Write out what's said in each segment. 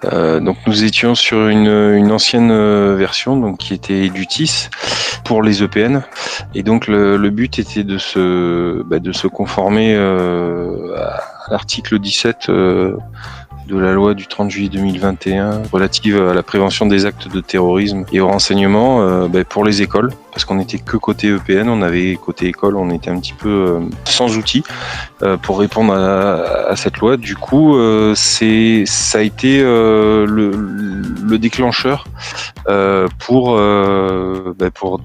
Donc nous étions sur une ancienne version donc qui était Edutis pour les EPN, et donc le but était de se conformer à l'article 17 de la loi du 30 juillet 2021 relative à la prévention des actes de terrorisme et au renseignement pour les écoles, parce qu'on n'était que côté EPN, on avait côté école, on était un petit peu sans outils pour répondre à cette loi. Du coup, ça a été le déclencheur pour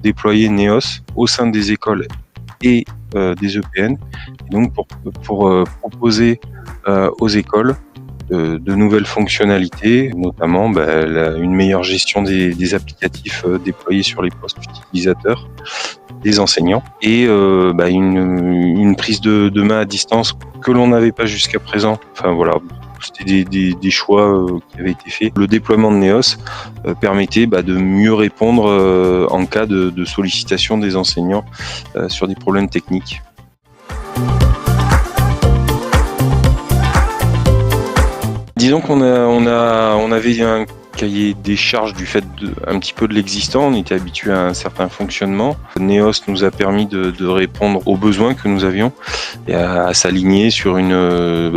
déployer Neos au sein des écoles et des EPN, et donc pour proposer aux écoles de nouvelles fonctionnalités, notamment une meilleure gestion des applicatifs déployés sur les postes utilisateurs des enseignants, et une prise de main à distance que l'on n'avait pas jusqu'à présent. Enfin voilà, c'était des choix qui avaient été faits. Le déploiement de Neos permettait de mieux répondre en cas de sollicitation des enseignants sur des problèmes techniques. Disons qu'on avait un cahier des charges du fait un petit peu de l'existant, on était habitué à un certain fonctionnement. Neos nous a permis de répondre aux besoins que nous avions et à s'aligner sur une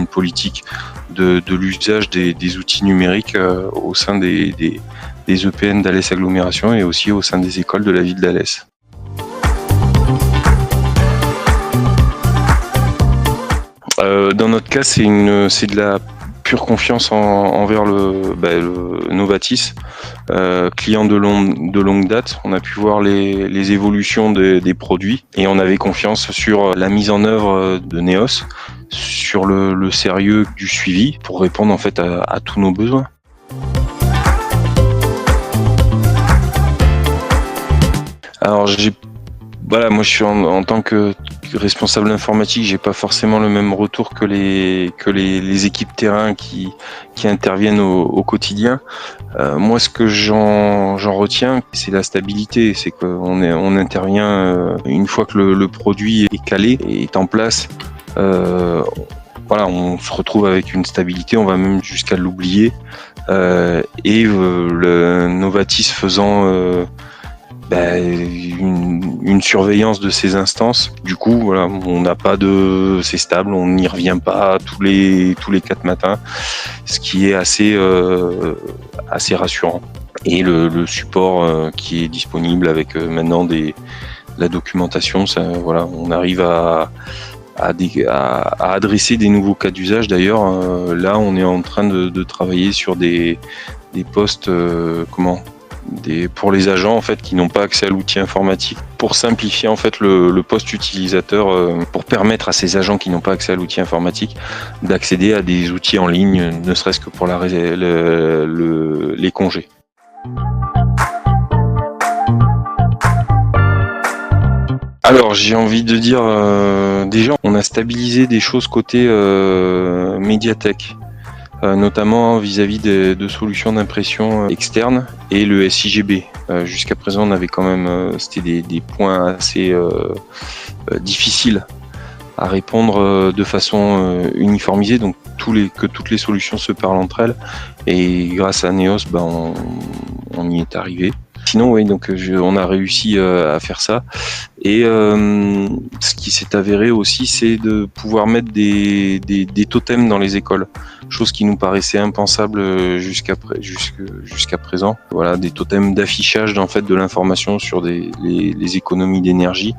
politique de l'usage des outils numériques au sein des EPN d'Alès Agglomération et aussi au sein des écoles de la ville d'Alès. Dans notre cas, c'est de la pure confiance envers le Novatis, client de longue date. On a pu voir les évolutions des produits et on avait confiance sur la mise en œuvre de Neos, sur le sérieux du suivi pour répondre en fait à tous nos besoins. Alors moi je suis en tant que responsable informatique, j'ai pas forcément le même retour que les équipes terrain qui interviennent au quotidien. Moi, ce que j'en retiens, c'est la stabilité, c'est qu'on intervient une fois que le produit est calé et est en place. On se retrouve avec une stabilité, on va même jusqu'à l'oublier. Le Novatis faisant une surveillance de ces instances. Du coup, voilà, on n'a pas c'est stable, on n'y revient pas tous les 4 matins, ce qui est assez rassurant. Et le support qui est disponible avec maintenant la documentation, ça, voilà, on arrive à adresser des nouveaux cas d'usage. D'ailleurs, là, on est en train de travailler sur des postes pour les agents en fait qui n'ont pas accès à l'outil informatique, pour simplifier en fait le poste utilisateur, pour permettre à ces agents qui n'ont pas accès à l'outil informatique d'accéder à des outils en ligne, ne serait-ce que pour les congés. Alors j'ai envie de dire, déjà on a stabilisé des choses côté médiathèque, notamment vis-à-vis de solutions d'impression externes et le SIGB. Jusqu'à présent, on avait quand même, c'était des points assez difficiles à répondre de façon uniformisée, donc que toutes les solutions se parlent entre elles. Et grâce à Neos, on y est arrivé. Sinon, oui, donc on a réussi à faire ça. Et ce qui s'est avéré aussi, c'est de pouvoir mettre des totems dans les écoles, chose qui nous paraissait impensable jusqu'à présent. Voilà, des totems d'affichage en fait de l'information sur les économies d'énergie.